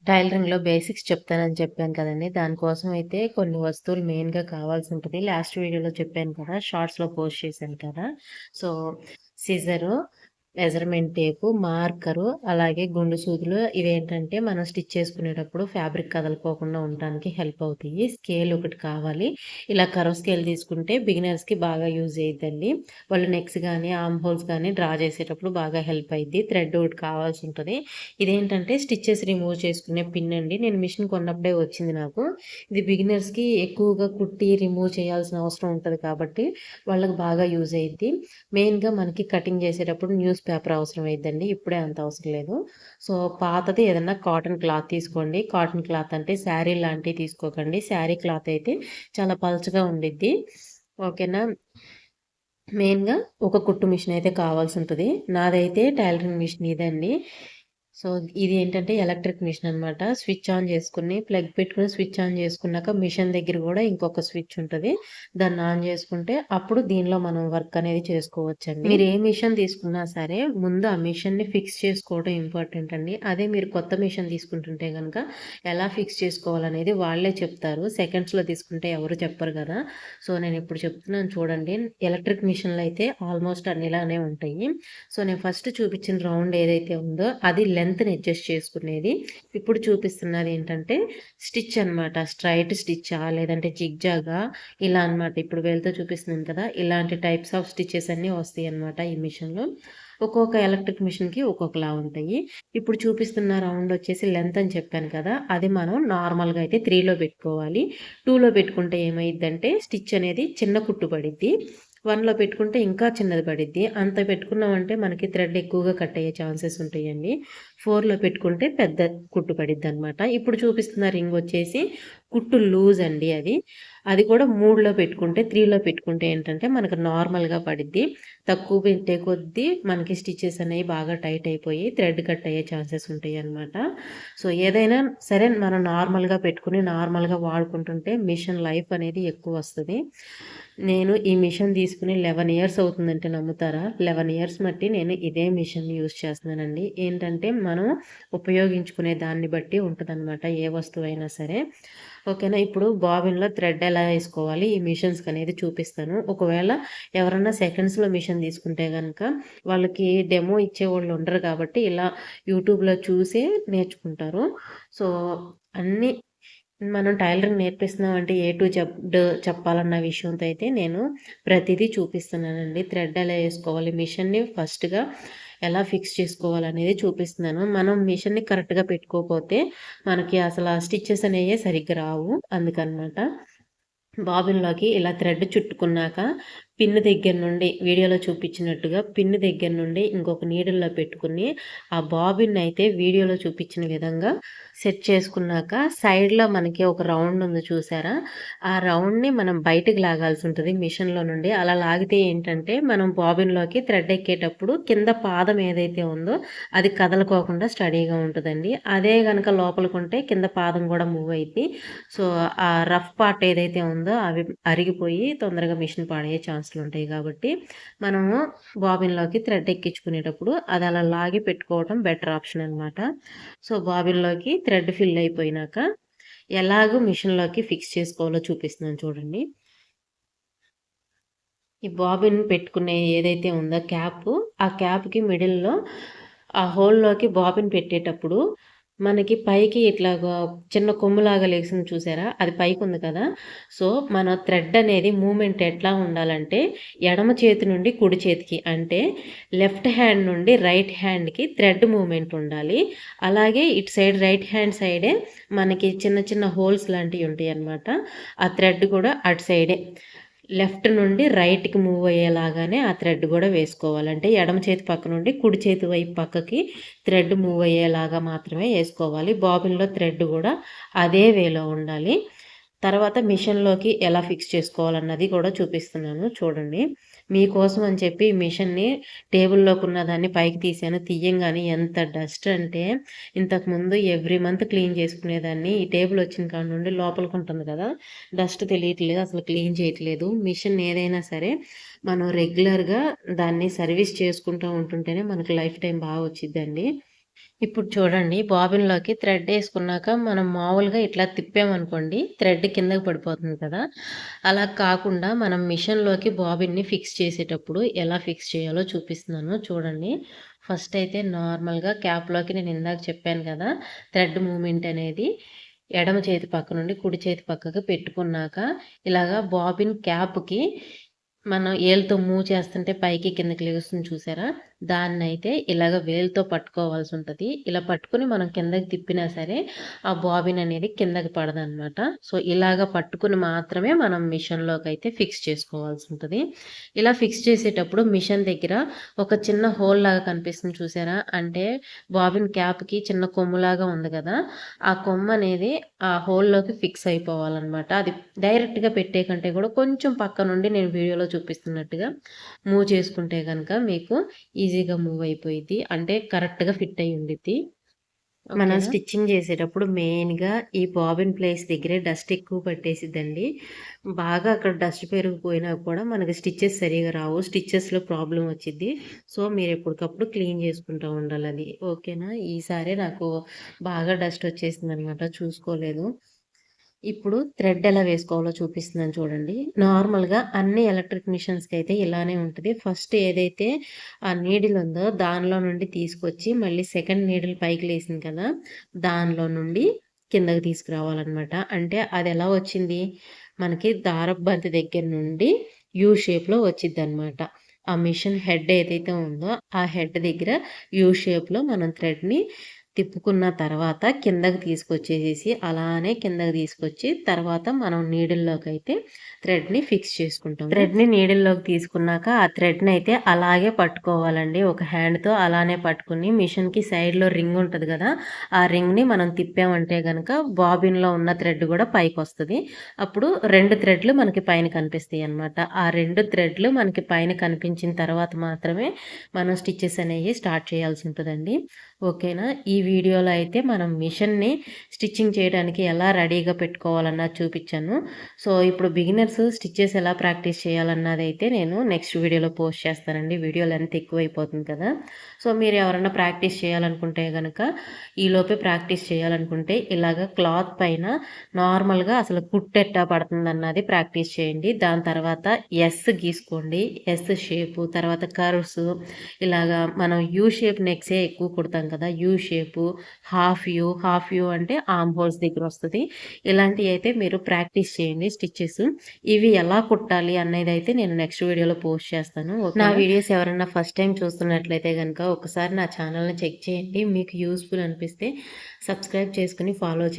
టైలరింగ్‌లో basics చెప్తానని చెప్పాను కదండీ! దానికోసం అయితే కొన్ని వస్తువులు మెయిన్‌గా కావాల్సి ఉంటది. లాస్ట్ వీడియోలో చెప్పాను కదా! షార్ట్స్‌లో పోస్ట్ చేశాను కదా! So, scissor, measurement tape, marker, అలాగే గుండు సూదులు ఇవేంటంటే మనం స్టిచ్ చేసుకునేటప్పుడు ఫ్యాబ్రిక్ కదలుకోకుండా ఉండటానికి హెల్ప్ అవుతాయి. స్కేల్ ఒకటి కావాలి. ఇలా కర్వ్ స్కేల్ తీసుకుంటే బిగినర్స్‌కి బాగా యూజ్ అయ్యిద్దండి. వాళ్ళు నెక్స్ గానీ, ఆర్మ్ హోల్స్ గానీ డ్రా చేసేటప్పుడు బాగా హెల్ప్ అయ్యిద్ది. థ్రెడ్ ఒకటి కావాల్సి ఉంటది. ఇదేంటంటే స్టిచెస్ రిమూవ్ చేసుకునే పిన్ అండి. నేను మిషన్ కొన్నప్పుడే వచ్చింది నాకు. ఇది బిగినర్స్‌కి ఎక్కువగా కుట్టి రిమూవ్ చేయాల్సిన అవసరం ఉంటది కాబట్టి వాళ్ళకి బాగా యూజ్ అయ్యిద్ది. మెయిన్‌గా మనకి కటింగ్ చేసేటప్పుడు న్యూస్ పేపర్ అవసరం అయిద్దండి. ఇప్పుడే అంత అవసరం లేదు. సో, పాతది ఏదన్నా కాటన్ క్లాత్ తీసుకోండి. కాటన్ క్లాత్ అంటే శారీ లాంటివి తీసుకోకండి. శారీ క్లాత్ అయితే చాలా పలచగా ఉండిద్ది. ఓకేనా? మెయిన్‌గా ఒక కుట్టు మిషన్ అయితే కావాల్సుంటది. నాదైతే టైలరింగ్ మిషన్ ఇదండి. సో, ఇది ఏంటంటే ఎలక్ట్రిక్ మిషన్ అనమాట. స్విచ్ ఆన్ చేసుకొని, ప్లగ్ పెట్టుకొని స్విచ్ ఆన్ చేసుకున్నాక మిషన్ దగ్గర గూడా ఇంకొక స్విచ్ ఉంటది. దాన్ని ఆన్ చేసుకుంటే అప్పుడు దీనిలో మనం వర్క్ అనేది చేసుకోవచ్చండి. మీరు ఏ మిషన్ తీసుకున్నా సరే ముందు ఆ మిషన్‌ని ఫిక్స్ చేసుకోవడం ఇంపార్టెంట్ అండి. అదే మీరు కొత్త మిషన్ తీసుకుంటుంటే గనక ఎలా ఫిక్స్ చేసుకోవాలనేది వాళ్ళే చెప్తారు. సెకండ్స్‌లో తీసుకుంటే ఎవరు చెప్పరు గదా! సో, నేనిప్పుడు చెప్తున్నాను చూడండి. ఎలక్ట్రిక్ మిషన్‌లో అయితే ఆల్మోస్ట్ అన్ని ఇలానే ఉంటాయి. సో, నేను ఫస్ట్ చూపించిన రౌండ్ ఏదైతే ఉందో అది లెంత్‌ని అడ్జస్ట్ చేసుకునేది. ఇప్పుడు చూపిస్తున్నది ఏంటంటే స్టిచ్ అనమాట. స్ట్రెయిట్ స్టిచ్చా లేదంటే జిగ్‌జాగా ఇలా అనమాట. ఇప్పుడు వేలుతో చూపిస్తున్నాను కదా! ఇలాంటి టైప్స్ ఆఫ్ స్టిచెస్ అన్నీ వస్తాయన్నమాట ఈ మిషన్‌లో. ఒక్కొక్క ఎలక్ట్రిక్ మిషన్‌కి ఒక్కొక్కలా ఉంటాయి. ఇప్పుడు చూపిస్తున్న రౌండ్ వచ్చేసి లెంత్ అని చెప్పాను కదా! అది మనం నార్మల్‌గా అయితే 3లో పెట్టుకోవాలి. 2లో పెట్టుకుంటే ఏమైద్దంటే స్టిచ్ అనేది చిన్న కుట్టు పడిద్ది. 1లో పెట్టుకుంటే ఇంకా చిన్నది పడిద్ది. అంత పెట్టుకున్నామంటే మనకి థ్రెడ్ ఎక్కువగా కట్ అయ్యే ఛాన్సెస్ ఉంటాయండి. 4లో పెట్టుకుంటే పెద్ద కుట్టు పడిద్దనమాట. ఇప్పుడు చూపిస్తున్న రింగ్ వచ్చేసి కుట్టు లూజ్ అండి అది. అది కూడా 3లో పెట్టుకుంటే 3లో పెట్టుకుంటే ఏంటంటే మనకు నార్మల్‌గా పడిద్ది. తక్కువ పెట్టే కొద్దీ మనకి స్టిచెస్ అనేవి బాగా టైట్ అయిపోయి థ్రెడ్ కట్ అయ్యే ఛాన్సెస్ ఉంటాయన్నమాట. సో, ఏదైనా సరే మనం నార్మల్‌గా పెట్టుకొని నార్మల్‌గా వాడుకుంటుంటే మిషన్ లైఫ్ అనేది ఎక్కువొస్తది. నేను ఈ మిషన్ తీసుకొని 11 ఇయర్స్ అవుతుందంటే నమ్ముతారా? 11 ఇయర్స్ మట్టి నేను ఇదే మిషన్‌ని యూజ్ చేస్తున్నానండి. ఏంటంటే మనం ఉపయోగించుకునే దాన్ని బట్టి ఉంటదనమాట ఏ వస్తువైనా సరే. ఓకేనా? ఇప్పుడు బాబిన్‌లో థ్రెడ్ ఎలా ఏసుకోవాలి ఈ మిషన్స్‌కనేది చూపిస్తాను. ఒకవేళ ఎవరన్నా సెకండ్స్‌లో మిషన్ తీసుకుంటే గనక వాళ్ళకి డెమో ఇచ్చేవాళ్ళు ఉండరు కాబట్టి ఇలా యూట్యూబ్‌లో చూసే నేర్చుకుంటారు. సో, అన్నీ మనం టైలరింగ్ నేర్పిస్తున్నామంటే ఏ టు జెడ్ చెప్పాలన్న విషయంతో అయితే నేను ప్రతిదీ చూపిస్తున్నానండి. థ్రెడ్ ఎలా ఏసుకోవాలి, మిషన్‌ని ఫస్ట్‌గా ఎలా ఫిక్స్ చేసుకోవాలనేది చూపిస్తున్నాను. మనం మిషన్‌ని కరెక్ట్‌గా పెట్టుకోకపోతే మనకి అసల స్టిచెస్ అనేయే సరిగ్గా రావు. అందుకనమాట. బాబిన్‌లోకి ఇలా థ్రెడ్ చుట్టుకున్నాక పిన్ దగ్గర నుండి వీడియోలో చూపించినట్టుగా పిన్ దగ్గర నుండి ఇంకొక నీడిల్‌లో పెట్టుకొని, ఆ బాబిన్నయితే వీడియోలో చూపించిన విధంగా సెట్ చేసుకున్నాక సైడ్‌లో మనకి ఒక రౌండ్ ఉంది చూసారా? ఆ రౌండ్‌ని మనం బయటికి లాగాల్సుంటది మిషన్‌లో నుండి. అలా లాగితే ఏంటంటే మనం బాబిన్‌లోకి థ్రెడ్ ఎక్కేటప్పుడు కింద పాదం ఏదైతే ఉందో అది కదలుకోకుండా స్టడీగా ఉంటదండి. అదే గనక లోపలికుంటే కింద పాదం గూడా మూవ్ అయిద్ది. సో, ఆ రఫ్ పార్ట్ ఏదైతే ఉందో అవి అరిగిపోయి తొందరగా మిషన్ పాడయ్యే ఛాన్సులుంటాయి గాబట్టి, మనము బాబిన్‌లోకి థ్రెడ్ ఎక్కించుకునేటప్పుడు అది అలా లాగి పెట్టుకోవడం బెటర్ ఆప్షన్ అనమాట. సో, బాబిన్‌లోకి థ్రెడ్ ఫిల్ అయిపోయినాక ఎలాగో మిషన్‌లోకి ఫిక్స్ చేసుకోవాలో చూపిస్తున్నాను చూడండి. ఈ బాబిన్ పెట్టుకునే ఏదైతే ఉందో క్యాపు, ఆ క్యాప్‌కి మిడిల్‌లో ఆ హోల్‌లోకి బాబిన్ పెట్టేటప్పుడు మనకి పైకి ఇట్లాగా చిన్న కొమ్ములాగా లేసింది చూసారా? అది పైకుంది కదా! సో, మన థ్రెడ్ అనేది మూవ్‌మెంట్ ఎట్లా ఉండాలంటే, ఎడమ చేతి నుండి కుడి చేతికి అంటే లెఫ్ట్ హ్యాండ్ నుండి రైట్ హ్యాండ్‌కి థ్రెడ్ మూవ్‌మెంట్ ఉండాలి. అలాగే ఇటు సైడ్ రైట్ హ్యాండ్ సైడే మనకి చిన్న చిన్న హోల్స్ లాంటియి ఉంటాయన్నమాట. ఆ థ్రెడ్ కూడా అటు సైడే. లెఫ్ట్ నుండి రైట్‌కి మూవ్ అయ్యేలాగానే ఆ థ్రెడ్ గూడా వేసుకోవాలి. అంటే ఎడమ చేతి పక్క నుండి కుడి చేతి వైపు పక్కకి థ్రెడ్ మూవ్ అయ్యేలాగా మాత్రమే ఏసుకోవాలి. బాబిన్‌లో థ్రెడ్ గూడా అదే వేలో ఉండాలి. తర్వాత మిషన్‌లోకి ఎలా ఫిక్స్ చేసుకోవాలన్నది కూడా చూపిస్తున్నాను చూడండి. మీకోసం అని చెప్పి మిషన్‌ని టేబుల్‌లోకున్న దాన్ని పైకి తీశాను. తీయంగానే ఎంత డస్ట్ అంటే ఇంతకుముందు ఎవ్రీ మంత్ క్లీన్ చేసుకునేదాన్ని. ఈ టేబుల్ వచ్చిన కాడ నుండి లోపలికుంటుంది కదా! డస్ట్ తెలియట్లేదు. అసలు క్లీన్ చేయట్లేదు. మిషన్ ఏదైనా సరే మనం రెగ్యులర్‌గా దాన్ని సర్వీస్ చేసుకుంటూ ఉంటుంటేనే మనకు లైఫ్ టైమ్ బాగా వచ్చిద్దండి. ఇప్పుడు చూడండి బాబిన్‌లోకి థ్రెడ్ ఏసుకున్నాక మనం మామూలుగా ఇట్లా తిప్పామనుకోండి థ్రెడ్ కిందకి పడిపోతుంది కదా! అలా కాకుండా మనం మిషన్‌లోకి బాబిన్‌ని ఫిక్స్ చేసేటప్పుడు ఎలా ఫిక్స్ చేయాలో చూపిస్తున్నాను చూడండి. ఫస్ట్ అయితే నార్మల్‌గా క్యాప్‌లోకి నేను ఇందాక చెప్పాను కదా! థ్రెడ్ మూవ్‌మెంట్ అనేది ఎడమ చేతి పక్క నుండి కుడి చేతి పక్కకి పెట్టుకున్నాక ఇలాగా బాబిన్ క్యాప్‌కి మనం ఏలుతో మూవ్ చేస్తుంటే పైకి కిందకి లెగుస్తుంది చూసారా? దాన్నయితే ఇలాగ వేలుతో పట్టుకోవాల్సుంటది. ఇలా పట్టుకొని మనం కిందకి తిప్పినా సరే, ఆ బాబిన్ అనేది కిందకి పడదనమాట. సో, ఇలాగ పట్టుకొని మాత్రమే మనం మిషన్‌లోకైతే ఫిక్స్ చేసుకోవాల్సుంటది. ఇలా ఫిక్స్ చేసేటప్పుడు మిషన్ దగ్గర ఒక చిన్న హోల్ లాగా కనిపిస్తుంది చూసారా? అంటే బాబిన్ క్యాప్‌కి చిన్న కొమ్ములాగా ఉంది గదా! ఆ కొమ్మనేది ఆ హోల్‌లోకి ఫిక్స్ అయిపోవాలనమాట. అది డైరెక్ట్‌గా పెట్టే కంటే కూడా కొంచెం పక్క నుండి నేను వీడియోలో చూపిస్తున్నట్టుగా మూవ్ చేసుకుంటే గనక మీకు ఈజీగా మూవ్ అయిపోయిద్ది. అంటే కరెక్ట్‌గా ఫిట్ అయ్యి ఉండిద్ది. మనం ఓకేనా? స్టిచ్చింగ్ చేసేటప్పుడు మెయిన్‌గా ఈ బాబిన్ ప్లేస్ దగ్గరే డస్ట్ ఎక్కువ పట్టేసిద్దండి. బాగా అక్కడ డస్ట్ పెరిగిపోయినా కూడా మనకి స్టిచెస్ సరిగ్గా రావు. స్టిచెస్‌లో ప్రాబ్లమ్ వచ్చిద్ది. సో, మీరు ఎప్పటికప్పుడు క్లీన్ చేసుకుంటూ ఉండాలది. ఓకేనా? ఈసారే నాకు బాగా డస్ట్ వచ్చేసిందనమాట చూసుకోలేదు. ఇప్పుడు థ్రెడ్ ఎలా వేసుకోవాలో చూపిస్తున్నాను చూడండి. నార్మల్‌గా అన్ని ఎలక్ట్రిక్ మిషన్స్‌కైతే ఇలానే ఉంటది. ఫస్ట్ ఏదైతే ఆ నీడిల్ ఉందో దానిలో నుండి తీసుకొచ్చి మళ్ళీ సెకండ్ నీడిల్ పైకి లేసింది కదా! దానిలో నుండి కిందకి తీసుకురావాలనమాట. అంటే అదెలా వచ్చింది? మనకి దారపు బంతి దగ్గర నుండి యూ షేప్‌లో వచ్చిద్దనమాట. ఆ మిషన్ హెడ్ ఏదైతే ఉందో ఆ హెడ్ దగ్గర యూ షేప్‌లో మనం థ్రెడ్‌ని తిప్పుకున్న తర్వాత కిందకి తీసుకొచ్చేసేసి అలానే కిందకి తీసుకొచ్చి తర్వాత మనం నీడిల్‌లోకైతే థ్రెడ్‌ని ఫిక్స్ చేసుకుంటాము. థ్రెడ్‌ని నీడిల్‌లోకి తీసుకున్నాక ఆ థ్రెడ్‌నయితే అలాగే పట్టుకోవాలండి. ఒక హ్యాండ్‌తో అలానే పట్టుకొని మిషన్‌కి సైడ్‌లో రింగ్ ఉంటది గదా! ఆ రింగ్‌ని మనం తిప్పామంటే గనక బాబిన్‌లో ఉన్న థ్రెడ్ గూడా పైకొస్తది. అప్పుడు 2 థ్రెడ్‌లు మనకి పైన కనిపిస్తాయన్నమాట. ఆ 2 థ్రెడ్‌లు మనకి పైన కనిపించిన తర్వాత మాత్రమే మనం స్టిచెస్ అనేయి స్టార్ట్ చేయాల్సుంటదండి. ఓకేనా? ఈ వీడియోలో అయితే మనం మిషన్‌ని స్టిచ్చింగ్ చేయడానికి ఎలా రెడీగా పెట్టుకోవాలన్నది చూపిచ్చాను. సో, ఇప్పుడు బిగినర్స్ స్టిచెస్ ఎలా ప్రాక్టీస్ చేయాలన్నదైతే నేను నెక్స్ట్ వీడియోలో పోస్ట్ చేస్తానండి. వీడియో లెంత్ ఎక్కువైపోతుంది కదా! సో, మీరు ఎవరన్నా ప్రాక్టీస్ చేయాలనుకుంటే గనక ఈలోపే ప్రాక్టీస్ చేయాలనుకుంటే ఇలాగ క్లాత్ పైన నార్మల్‌గా అసలు కుట్టెట్టా పడుతుందన్నది ప్రాక్టీస్ చేయండి. దాని తర్వాత ఎస్ గీసుకోండి. ఎస్ షేపు, తర్వాత కర్వ్స్ ఇలాగా మనం యూ షేప్ నెక్సే ఎక్కువ కుడతాం కదా! యూ షేపు, హాఫ్ యూ అంటే ఆర్మ్ హోల్స్ దగ్గరొస్తది. ఇలాంటియైతే మీరు ప్రాక్టీస్ చేయండి స్టిచెస్. ఇవి ఎలా కుట్టాలి అనేదైతే నేను నెక్స్ట్ వీడియోలో పోస్ట్ చేస్తాను. ఓకేనా? నా వీడియోస్ ఎవరన్నా ఫస్ట్ టైమ్ చూస్తున్నట్లయితే గనక ఒకసారి నా ఛానెల్‌ని చెక్ చేయండి. మీకు యూజ్‌ఫుల్ అనిపిస్తే సబ్స్క్రైబ్ చేసుకొని ఫాలో చేయండి.